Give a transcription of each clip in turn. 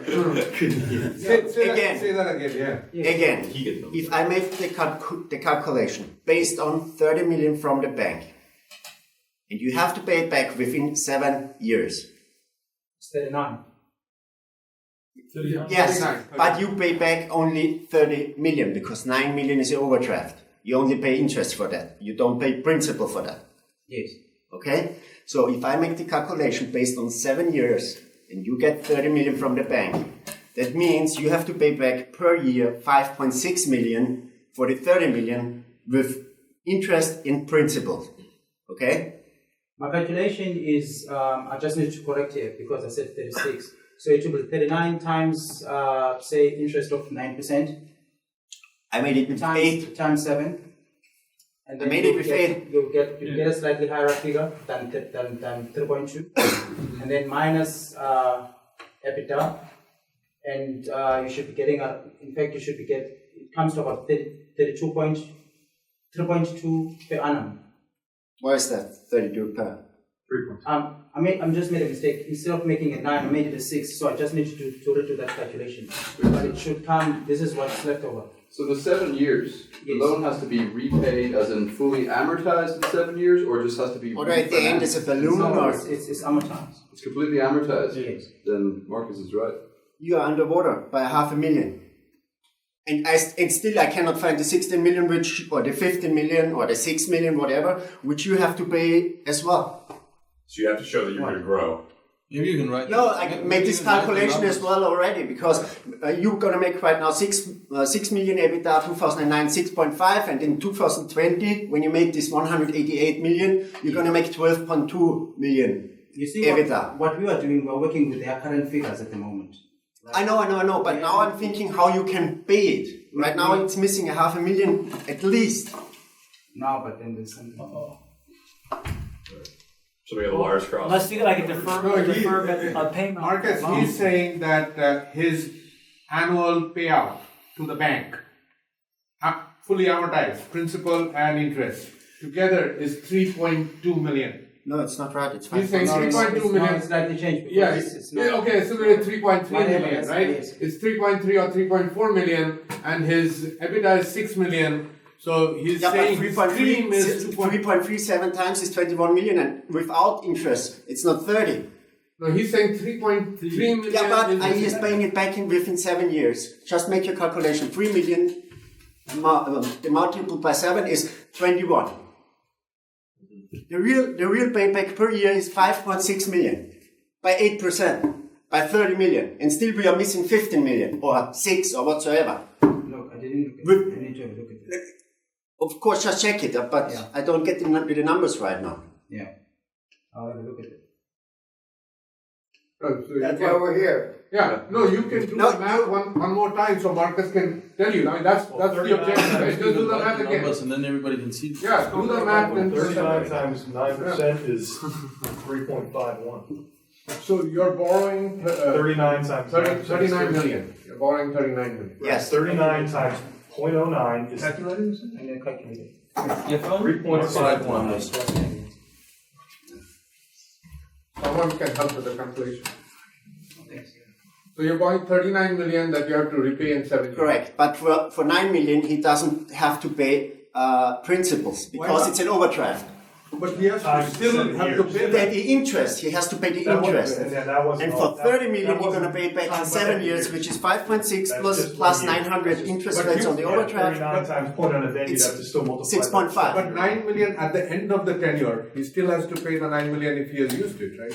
Say that again, yeah. Again, if I make the calculation based on 30 million from the bank, and you have to pay it back within 7 years. It's 39. Yes, but you pay back only 30 million because 9 million is an overdraft. You only pay interest for that. You don't pay principal for that. Yes. Okay? So if I make the calculation based on 7 years and you get 30 million from the bank, that means you have to pay back per year 5.6 million for the 30 million with interest in principal. Okay? My calculation is, I just need to correct here because I said 36. So it will be 39 times, say, interest of 9%. I made it with 8. Times 7. And then I made it with 8. You'll get a slightly higher figure than 3.2. And then minus EBITDA. And you should be getting, in fact, it comes to about 3.2 per annum. Why is that 32 per? 3 points. I just made a mistake. Instead of making it 9, I made it a 6. So I just need to redo that calculation. But it should come, this is what's left over. So the 7 years, the loan has to be repaid as in fully amortized in 7 years, or just has to be Or at the end it's a balloon or... It's amortized. It's completely amortized? Yes. Then Marcus is right. You are underwater by 500,000. And still I cannot find the 16 million or the 15 million or the 6 million, whatever, which you have to pay as well. So you have to show that you're going to grow. Maybe you can write. No, I can make this calculation as well already because you're going to make right now 6 million EBITDA 2009, 6.5, and in 2020, when you make this 188 million, you're going to make 12.2 million You see EBITDA. what we are doing, we're working with their current figures at the moment. I know, but now I'm thinking how you can pay it. Right now it's missing 500,000 at least. No, but then there's something. So we have the wires crossed. Unless you get like a deferment payment. Marcus, he's saying that his annual payout to the bank, fully amortized, principal and interest, together is 3.2 million. No, it's not right. It's He's saying 5.6. 3.2 million. It's slightly changed. Yeah, It's not. okay, so we're at 3.3 million, Yes, right? yes. It's 3.3 or 3.4 million, and his EBITDA is 6 million. So he's saying his stream is 3.37 times is 21 million, and without interest, it's not 30. No, he's saying 3.3 million. Yeah, but he is paying it back within 7 years. Just make your calculation. 3 million, the multiple by 7 is 21. The real payback per year is 5.6 million by 8%, by 30 million, and still we are missing 15 million or 6 or whatsoever. Look, I didn't look at it. I need to look at it. Of course, just check it, but Yeah. I don't get the numbers right now. Yeah. I'll have a look at it. That's why we're here. Yeah, no, you can do the math one more time so Marcus can tell you. I mean, that's the objective, right? Just do the math again. Numbers and then everybody can see. Yeah, do the math and 39 times 9% is 3.51. So you're borrowing 39 times 39 million. You're borrowing 39 million. Yes. 39 times 0.09 is I'm going to calculate it. Your phone? 3.51. Someone can help with the calculation. So you're borrowing 39 million that you have to repay in 7 years. Correct, but for 9 million, he doesn't have to pay principals because it's an overdraft. But he has to still have to pay that. The interest, he has to pay the interest. And for 30 million, you're going to pay back in 7 years, which is 5.6 plus 900 interest rates on the overdraft. 39 times point on a day, you'd have to still multiply. 6.5. But 9 million at the end of the tenure, he still has to pay the 9 million if he has used it, right?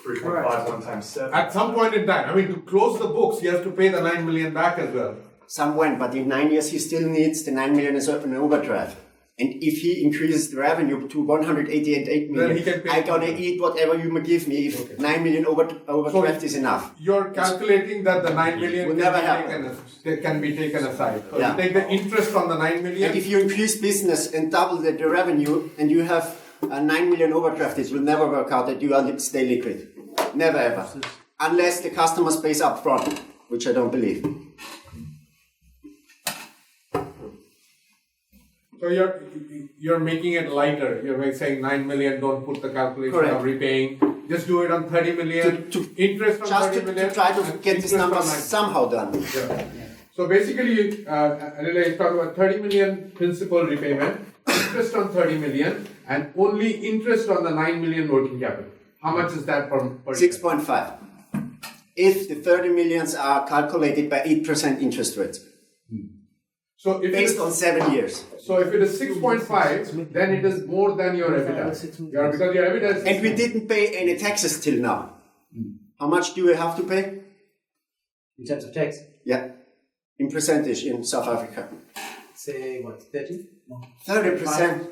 3.51 times 7. At some point in time, I mean, to close the books, he has to pay the 9 million back as well. Some went, but in 9 years, he still needs the 9 million as an overdraft. And if he increases the revenue to 188 million, then he can pay I'm going to eat whatever you give me if 9 million overdraft is enough. You're calculating that the 9 million Will never happen. can be taken aside. So Yeah. you take the interest on the 9 million. And if you increase business and double the revenue and you have a 9 million overdraft, it will never work out that you stay liquid. Never ever. Unless the customer pays up front, which I don't believe. So you're making it lighter. You're saying 9 million, don't put the calculation Correct. of repaying. just do it on 30 million, interest on Just 30 million. to try to and get this interest number on 9. somehow done. Yeah. So basically, Anila is talking about 30 million principal repayment, interest on 30 million, and only interest on the 9 million working capital. How much is that per year? 6.5. If the 30 millions are calculated by 8% interest rate, So if based it on is, 7 years. so if it is 6.5, then it is more than your EBITDA. Because your EBITDA is And we didn't pay any taxes till now. How much do we have to pay? In terms of tax, Yeah, in percentage in South Africa. say what, 30? 30%.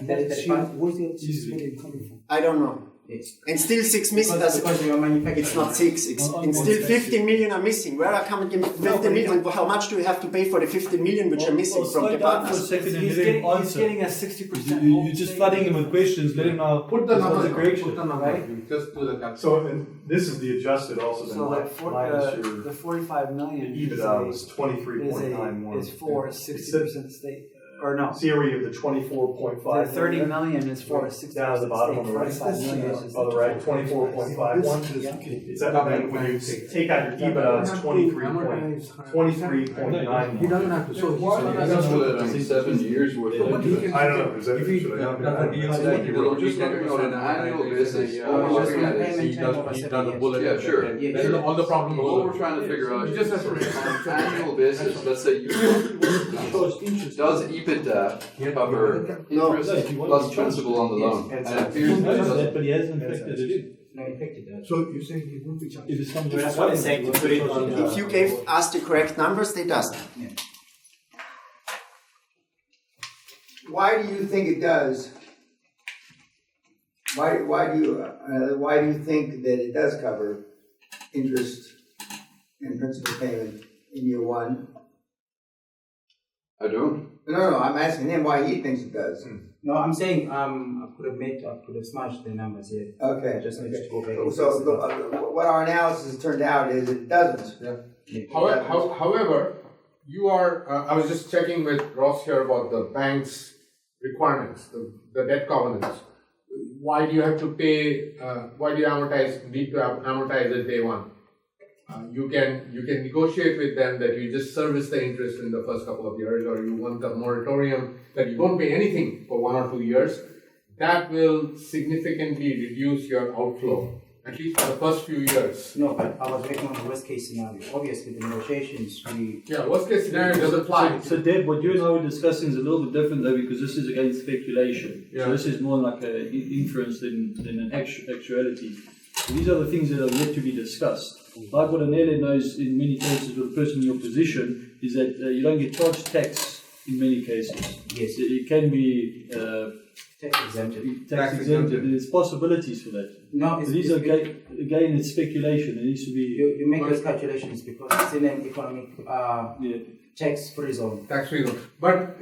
35? Where's the other 6 million coming from? I don't know. Yes. And still 6 million. Because you are manufacturing. It's not 6. And still 15 million are missing. Where are coming in 15 million? How much do we have to pay for the 15 million which are missing from the slow down for a partners? second and He's let him getting answer. a 60%. You're just flooding him with questions. Let him now. Put the number. the correction. Put the number. Just do the calculation. So, and this is the adjusted also then So minus your the 45 million EBITDA was 23.91. is for 60% state. Or no, Theory of the 24.5. the 30 million is for 60% Down at the bottom on the right. 45 million is On the right, 24.51. Is that when you take out your EBITDA, it's 23.91. He doesn't have to. So That's for the 7 years worth of interest. I don't know, is that, should I not be? Well, just looking on an annual basis, all we're looking at is, yeah, sure. Then all the problems. What we're trying to figure out He is, just has to on an annual basis, let's say you, does EBITDA cover interest plus principal on the loan? And it appears it doesn't. But he hasn't factored it in. No, affected that. So you're saying he won't be charged? If it's something That's what I'm saying, to put it on If you gave us the correct numbers, they doesn't. Why do you think it does? Why do you think that it does cover interest and principal payment in year one? I don't. No, I'm asking him why he thinks it does. No, I'm saying I could have smashed the numbers here. Okay. I just need to go back. and So fix it. what our analysis turned out is it doesn't. However, you are. I was just checking with Ross here about the bank's requirements, the debt covenants. Why do you have to pay? Why do you need to amortize it day one? You can negotiate with them that you just service the interest in the first couple of years, or you want the moratorium that you don't pay anything for 1 or 2 years. That will significantly reduce your outflow, at least for the first few years. No, but I was working on the worst case scenario. Obviously, the negotiations, Worst case scenario doesn't apply. So Deb, what you and I were discussing is a little bit different though, because this is against speculation. Yeah. So this is more like an inference than an actuality. So these are the things that are yet to be discussed. Like what Anele knows in many cases with a person in your position is that you don't get charged tax in many cases. Yes. It can be tax exempted. tax exempted, and there's possibilities for that. No, So these are again, it's speculation. It needs to be. You make those calculations because it's in an economic tax-free zone. Tax-free zone. But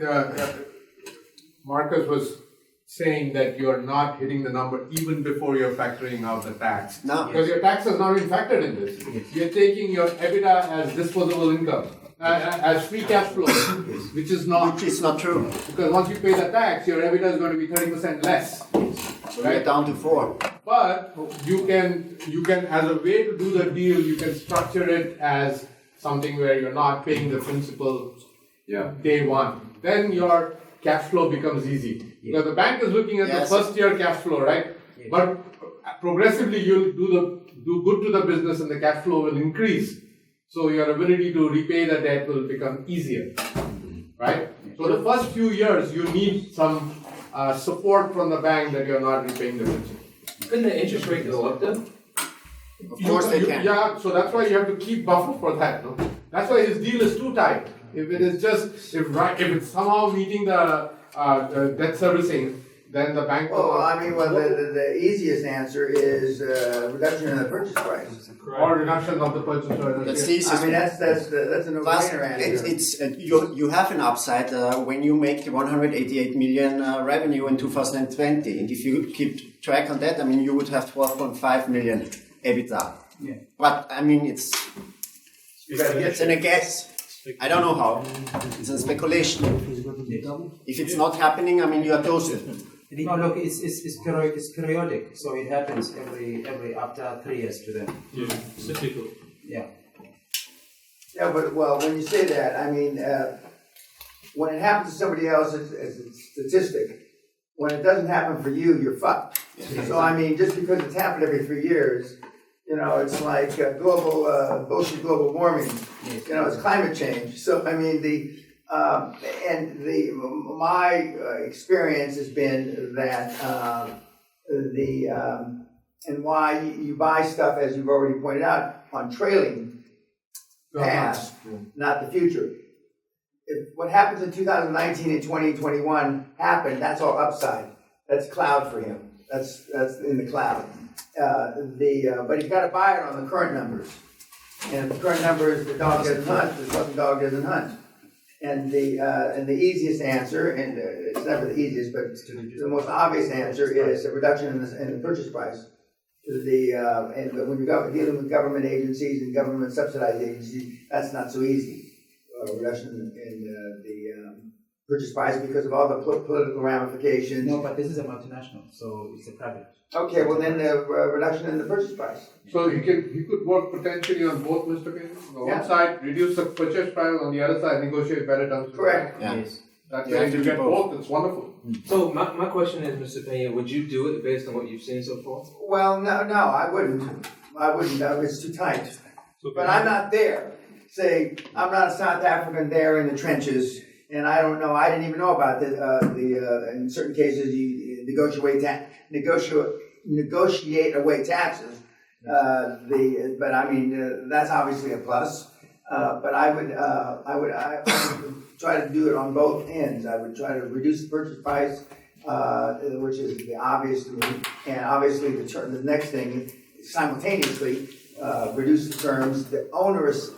Marcus was saying that you are not hitting the number even before you're factoring out the tax. No. Because your tax has not been factored in this. You're taking your EBITDA as disposable income, as free cash flow, which is not. Which is not true. Because once you pay the tax, your EBITDA is going to be 30% less. So we're down to 4. But you can, as a way to do the deal, you can structure it as something where you're not paying the principal day one. Then your cash flow becomes easy. Because the bank is looking at the first year cash flow, right? But progressively you'll do good to the business and the cash flow will increase. So your ability to repay the debt will become easier, right? So the first few years you need some support from the bank that you're not repaying the principal. Couldn't the interest rate go up then? Of course they can. Yeah, so that's why you have to keep buffer for that. No? That's why his deal is too tight. If it is just, if it's somehow meeting the debt servicing, then the bank will not. The easiest answer is reduction in the purchase price. Or reduction of the purchase price. That's the easiest. That's a Plus, no-brainer answer. you have an upside when you make the 188 million revenue in 2020, and if you keep track on that, you would have 12.5 million EBITDA. Yeah. But it's in a guess. I don't know how. It's a speculation. If it's not happening, you are toasted. No, look, it's periodic, so it happens every after 3 years to them. Yeah, cyclical. Yeah. Yeah, but, well, when you say that, I mean, when it happens to somebody else, it's a statistic. When it doesn't happen for you, you're fucked. So, I mean, just because it's happened every 3 years, you know, it's like bullshit global warming. You know, it's climate change. So, I mean, my experience has been that and why you buy stuff, as you've already pointed out, on trailing past, not the future. If what happens in 2019 and 2021 happened, that's all upside. That's cloud for him. That's in the cloud. But he's got to buy it on the current numbers. And if the current numbers, the dog doesn't hunt, the fucking dog doesn't hunt. And the easiest answer, and it's never the easiest, but the most obvious answer is a reduction in the purchase price. And when you're dealing with government agencies and government subsidized agencies, that's not so easy. Reduction in the purchase price because of all the political ramifications. No, but this is a multinational, so it's a private. Okay, well then the reduction in the purchase price. So he could work potentially on both, Mr. Peña. On Yeah. one side, reduce the purchase price. On the other side, negotiate better terms. Correct. Yeah. Yes. That's You why have to you do get both. both. It's wonderful. So my question is, Mr. Peña, would you do it based on what you've seen so far? Well, no, I wouldn't. It's too tight. But I'm not there. Say, I'm not a South African there in the trenches, and I don't know. I didn't even know about in certain cases you negotiate away taxes. But I mean that's obviously a plus. But I would try to do it on both ends. I would try to reduce the purchase price, which is the obvious to me, and obviously the next thing simultaneously reduce the terms, the onerous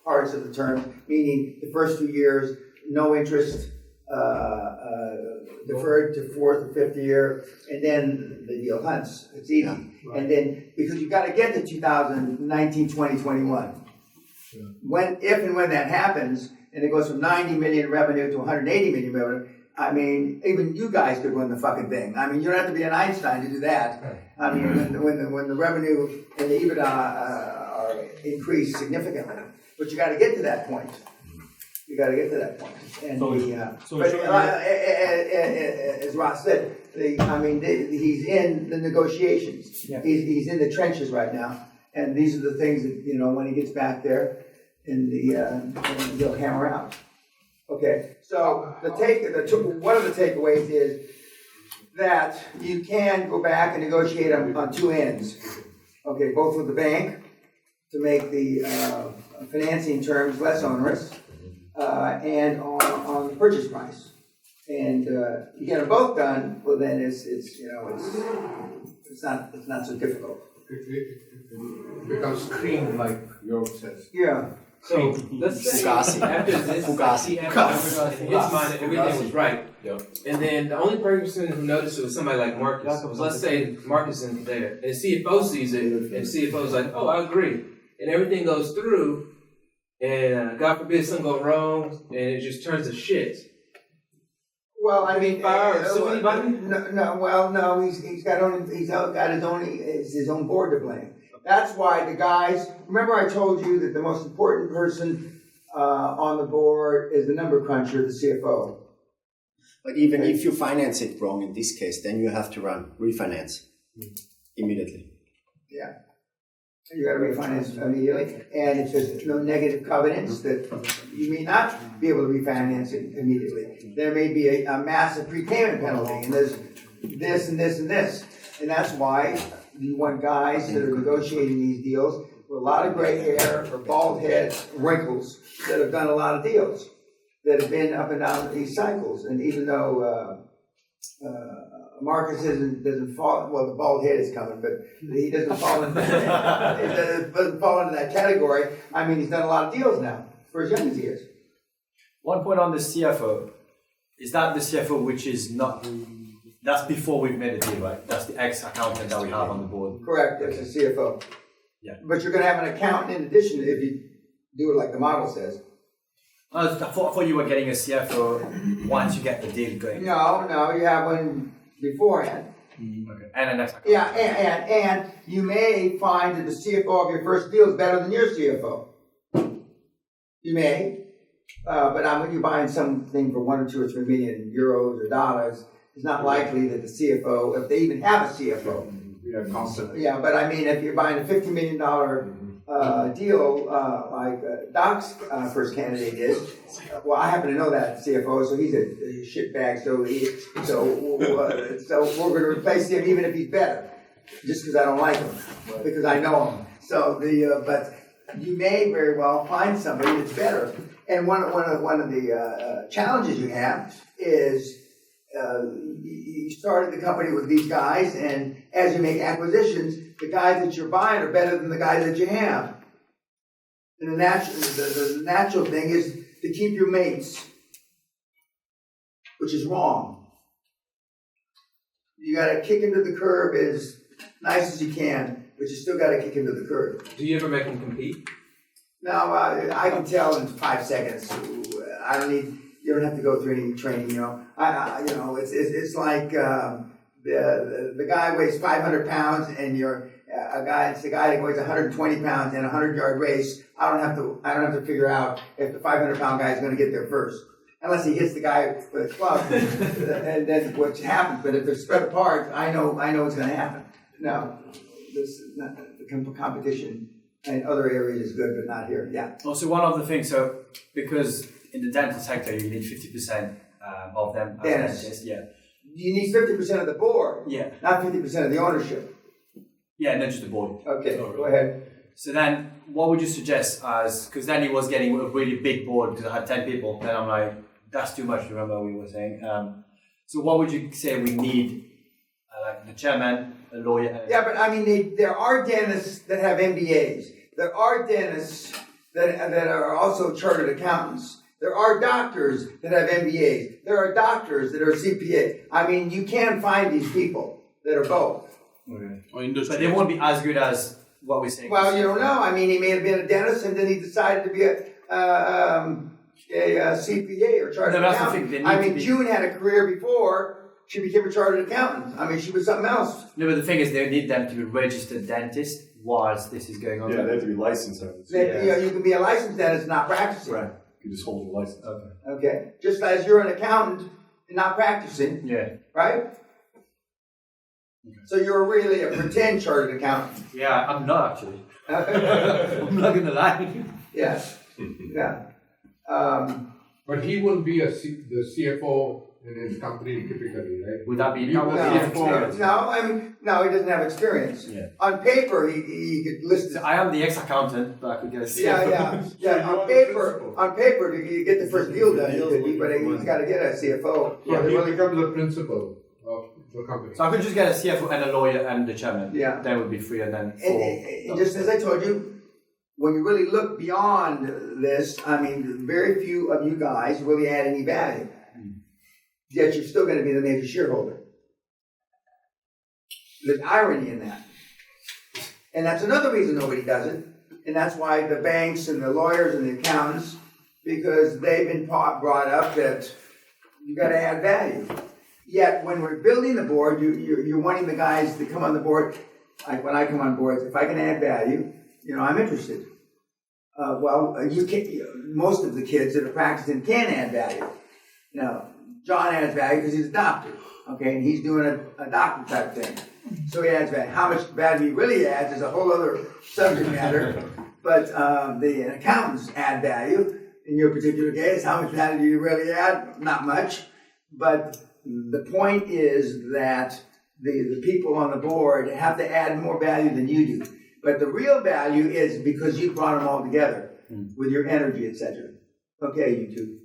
parts of the term, meaning the first 2 years, no interest, deferred to 4th or 5th year, and then the deal hunts. It's easy. Yeah, right. And then, because you've got to get to 2019, 20, 21. Yeah. If and when that happens, and it goes from 90 million revenue to 180 million revenue, I mean, even you guys could run the fucking thing. I mean, you don't have to be an Einstein to do that. I mean, when the revenue and the EBITDA are increased significantly. But you got to get to that point. You got to get to that point. And as Ross said, he's in the negotiations. Yeah. He's in the trenches right now, and these are the things that when he gets back there, and he'll hammer out. Okay. So one of the takeaways is that you can go back and negotiate on two ends. Okay, both with the bank to make the financing terms less onerous, and on the purchase price. And you get them both done, well then it's not so difficult. It becomes cream, like York says. Yeah. So let's say after this, he had in his mind that everything was right. Yep. And then the only person who noticed it was somebody like Marcus. So let's say Marcus isn't there, and the CFO sees it, and the CFO's like, "Oh, I agree," and everything goes through, and God forbid something go wrong, and it just turns to shit. Well, I mean, so anybody? No. He's got his own board to blame. That's why the guys. Remember, I told you that the most important person on the board is the number cruncher, the CFO. But even if you finance it wrong in this case, then you have to refinance immediately. Yeah. You got to refinance immediately, and if there's no negative covenants, that you may not be able to refinance it immediately. There may be a massive prepayment penalty, and there's this and this and this, and that's why you want guys that are negotiating these deals with a lot of gray hair or bald heads, wrinkles, that have done a lot of deals, that have been up and down these cycles. And even though Marcus doesn't fall. Well, the bald head is coming, but he doesn't fall into that category. I mean, he's done a lot of deals now for as young as he is. One point on the CFO is that the CFO, which is not. That's before we've made a deal, right? That's the ex-accountant that we have on the board. Correct. It's a CFO. Yeah. But you're going to have an accountant in addition if you do it like the model says. I thought you were getting a CFO once you get the deal going. No, you have one beforehand. Okay. And an ex accountant. Yeah, and you may find that the CFO of your first deal is better than your CFO. You may, but when you're buying something for 1 or 2 or 3 million euros or dollars, it's not likely that the CFO, if they even have a CFO. Yeah, constantly. Yeah, but I mean, if you're buying a $50 million deal, like Doc's first candidate is, well, I happen to know that CFO, so he's a shitbag. So we're going to replace him even if he's better, just because I don't like him, because I know him. So but you may very well find somebody that's better. And one of the challenges you have is you started the company with these guys, and as you make acquisitions, the guys that you're buying are better than the guys that you have. And the natural thing is to keep your mates, which is wrong. You got to kick into the curb as nice as you can, but you still got to kick into the curb. Do you ever make them compete? Now, I can tell in 5 seconds. You don't have to go through any training, you know. It's like the guy weighs 500 pounds, and it's the guy that weighs 120 pounds in a 100-yard race. I don't have to figure out if the 500-pound guy is going to get there first, unless he hits the guy with a club, and then what happens. But if they're spread apart, I know what's going to happen. Now, the competition in other areas is good, but not here. Yeah. Also, one of the things, so because in the dental sector you need 50% of them as dentists, yeah. You need 50% of the board, yeah, not 50% of the ownership. Yeah, not just the board. Okay, go ahead. So then, what would you suggest as, because then he was getting a really big board because I had 10 people, then I'm like, that's too much, remember we were saying. So what would you say we need? Like the chairman, a lawyer? Yeah, but I mean, there are dentists that have MBAs. There are dentists that are also chartered accountants. There are doctors that have MBAs. There are doctors that are CPA. I mean, you can find these people that are both. Okay. But they won't be as good as what we're saying. Well, you don't know. I mean, he may have been a dentist and then he decided to be a CPA or chartered accountant. I mean, June had a career before she became a chartered accountant. I mean, she was something else. No, but the thing is, they need them to be registered dentists whilst this is going on. Yeah, they have to be licensed. You can be a licensed dentist not practicing. Right. You just hold your license. Okay. Okay. Just as you're an accountant and not practicing. Yeah. Right? Okay. So you're really a pretend chartered accountant. Yeah, I'm not actually. I'm not gonna lie. Yeah. Yeah. But he will be the CFO in his company typically, right? Would that be no, he doesn't have experience. Yeah. On paper, he could list. So I am the ex-accountant, but I could get a CFO. Yeah. On paper, you get the first deal done, but he's got to get a CFO. Yeah, he becomes the principal of the company. So I could just get a CFO and a lawyer and the chairman. Yeah. That would be free, and then and just as I told you, when you really look beyond this, I mean, very few of you guys really add any value. Yet you're still going to be the major shareholder. There's irony in that. And that's another reason nobody does it. And that's why the banks and the lawyers and the accountants, because they've been brought up that you got to add value. Yet when we're building the board, you're wanting the guys to come on the board. Like when I come on boards, if I can add value, I'm interested. You can. Most of the kids that are practicing can add value. John adds value because he's a doctor, okay, and he's doing a doctor type thing. So he adds value. How much value he really adds is a whole other subject matter. But the accountants add value. In your particular case, how much value do you really add? Not much. But the point is that the people on the board have to add more value than you do. But the real value is because you brought them all together with your energy, etc. Okay, you two.